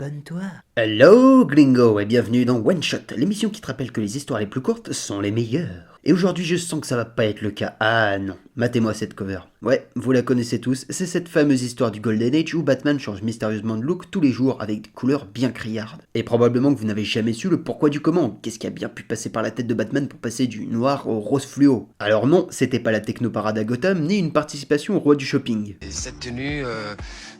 abonne-toi. Hello Glingo et bienvenue dans One Shot, l'émission qui te rappelle que les histoires les plus courtes sont les meilleures. Et aujourd'hui je sens que ça va pas être le cas. Ah non, matez-moi cette cover. Ouais, vous la connaissez tous, c'est cette fameuse histoire du Golden Age où Batman change mystérieusement de look tous les jours avec des couleurs bien criardes. Et probablement que vous n'avez jamais su le pourquoi du comment. Qu'est-ce qui a bien pu passer par la tête de Batman pour passer du noir au rose fluo? Alors non, c'était pas la technoparade à Gotham, ni une participation au roi du shopping. Cette tenue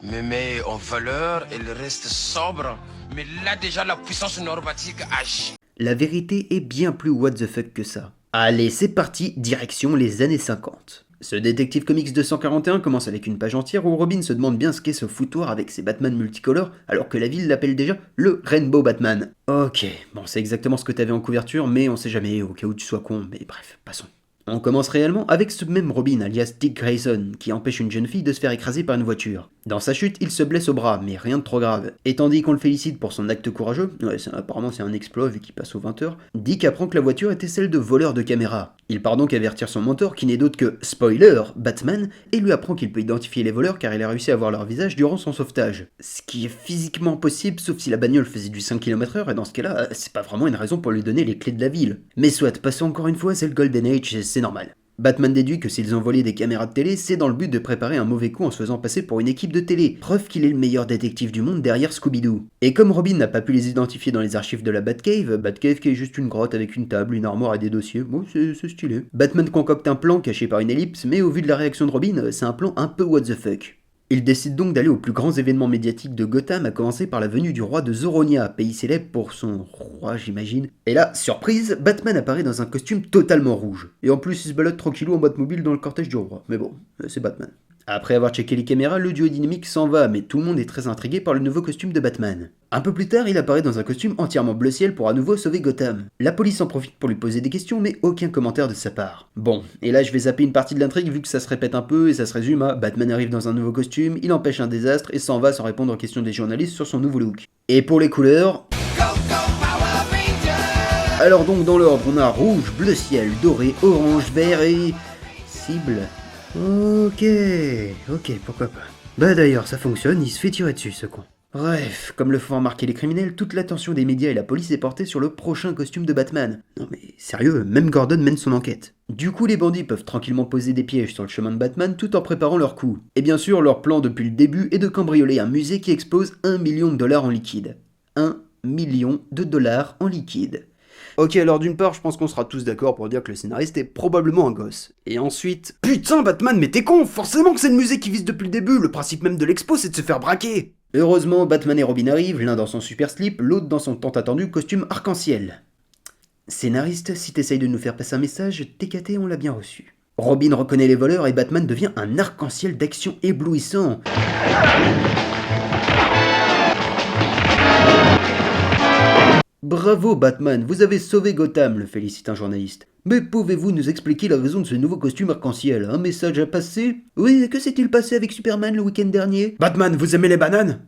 me met en valeur, elle reste sobre, mais là déjà la puissance normatique agit. La vérité est bien plus what the fuck que ça. Allez, c'est parti, direction les années 50. Ce détective comics 241 commence avec une page entière où Robin se demande bien ce qu'est ce foutoir avec ses Batman multicolores alors que la ville l'appelle déjà le Rainbow Batman. Ok, bon c'est exactement ce que t'avais en couverture mais on sait jamais au cas où tu sois con, mais bref, passons. On commence réellement avec ce même Robin, alias Dick Grayson, qui empêche une jeune fille de se faire écraser par une voiture. Dans sa chute, il se blesse au bras, mais rien de trop grave. Et tandis qu'on le félicite pour son acte courageux, apparemment c'est un exploit vu qu'il passe aux 20 heures, Dick apprend que la voiture était celle de voleur de caméra. Il part donc avertir son mentor, qui n'est d'autre que, spoiler, Batman, et lui apprend qu'il peut identifier les voleurs car il a réussi à voir leur visage durant son sauvetage. Ce qui est physiquement possible, sauf si la bagnole faisait du 5 km/h, et dans ce cas-là, c'est pas vraiment une raison pour lui donner les clés de la ville. Mais soit, passons encore une fois, c'est le Golden Age, c'est normal. Batman déduit que s'ils ont volé des caméras de télé, c'est dans le but de préparer un mauvais coup en se faisant passer pour une équipe de télé, preuve qu'il est le meilleur détective du monde derrière Scooby-Doo. Et comme Robin n'a pas pu les identifier dans les archives de la Batcave qui est juste une grotte avec une table, une armoire et des dossiers, bon c'est stylé. Batman concocte un plan caché par une ellipse, mais au vu de la réaction de Robin, c'est un plan un peu what the fuck. Il décide donc d'aller aux plus grands événements médiatiques de Gotham, à commencer par la venue du roi de Zoronia, pays célèbre pour son roi j'imagine. Et là, surprise, Batman apparaît dans un costume totalement rouge. Et en plus il se balade tranquillou en mobile dans le cortège du roi. Mais bon, c'est Batman. Après avoir checké les caméras, le duo dynamique s'en va, mais tout le monde est très intrigué par le nouveau costume de Batman. Un peu plus tard, il apparaît dans un costume entièrement bleu ciel pour à nouveau sauver Gotham. La police en profite pour lui poser des questions, mais aucun commentaire de sa part. Bon, et là je vais zapper une partie de l'intrigue vu que ça se répète un peu et ça se résume à Batman arrive dans un nouveau costume, il empêche un désastre et s'en va sans répondre aux questions des journalistes sur son nouveau look. Et pour les couleurs... Alors donc dans l'ordre, on a rouge, bleu ciel, doré, orange, vert et... cible. Ok, pourquoi pas. Bah d'ailleurs, ça fonctionne, il se fait tirer dessus ce con. Bref, comme le font remarquer les criminels, toute l'attention des médias et la police est portée sur le prochain costume de Batman. Non mais sérieux, même Gordon mène son enquête. Du coup, les bandits peuvent tranquillement poser des pièges sur le chemin de Batman tout en préparant leur coup. Et bien sûr, leur plan depuis le début est de cambrioler un musée qui expose $1 million en liquide. $1 million en liquide. Ok, alors d'une part, je pense qu'on sera tous d'accord pour dire que le scénariste est probablement un gosse. Et ensuite... Putain, Batman, mais t'es con! Forcément que c'est le musée qui vise depuis le début, le principe même de l'expo, c'est de se faire braquer! Heureusement, Batman et Robin arrivent, l'un dans son super slip, l'autre dans son tant attendu costume arc-en-ciel. Scénariste, si t'essayes de nous faire passer un message, TKT, on l'a bien reçu. Robin reconnaît les voleurs et Batman devient un arc-en-ciel d'action éblouissant. Bravo Batman, vous avez sauvé Gotham, le félicite un journaliste. Mais pouvez-vous nous expliquer la raison de ce nouveau costume arc-en-ciel? Un message à passer? Oui, que s'est-il passé avec Superman le week-end dernier? Batman, vous aimez les bananes?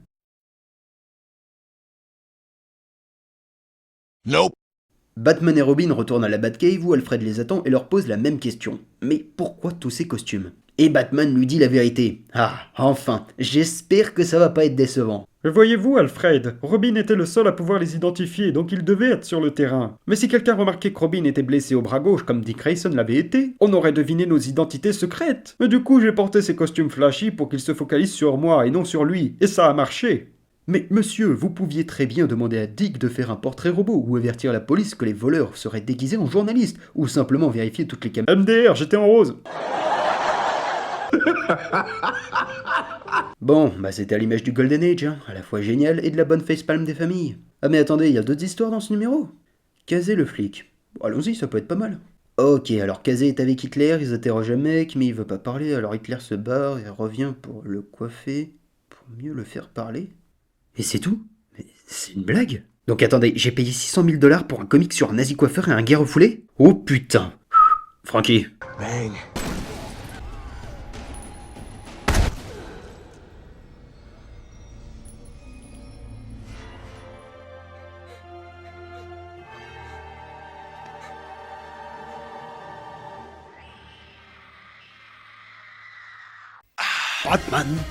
Nope. Batman et Robin retournent à la Batcave où Alfred les attend et leur pose la même question. Mais pourquoi tous ces costumes? Et Batman lui dit la vérité. Ah, enfin, j'espère que ça va pas être décevant. Voyez-vous, Alfred, Robin était le seul à pouvoir les identifier, donc il devait être sur le terrain. Mais si quelqu'un remarquait que Robin était blessé au bras gauche comme Dick Grayson l'avait été, on aurait deviné nos identités secrètes. Mais du coup, j'ai porté ces costumes flashy pour qu'ils se focalisent sur moi et non sur lui, et ça a marché. Mais monsieur, vous pouviez très bien demander à Dick de faire un portrait robot ou avertir la police que les voleurs seraient déguisés en journalistes ou simplement vérifier toutes les caméras. MDR, j'étais en rose. Bon, bah c'était à l'image du Golden Age, hein, à la fois génial et de la bonne facepalm des familles. Ah mais attendez, il y a d'autres histoires dans ce numéro? Kazé le flic. Bon, allons-y, ça peut être pas mal. Ok, alors Kazé est avec Hitler, ils interrogent un mec, mais il veut pas parler, alors Hitler se barre et revient pour le coiffer, pour mieux le faire parler. Et c'est tout? Mais c'est une blague? Donc attendez, j'ai payé $600 000 pour un comic sur un nazi coiffeur et un gay refoulé? Oh putain! Frankie. Bang.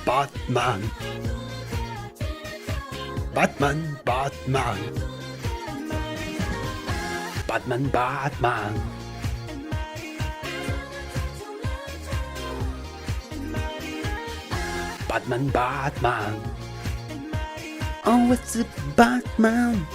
Batman. Batman, Batman. Batman, Batman. Batman, Batman. Oh, it's a Batman.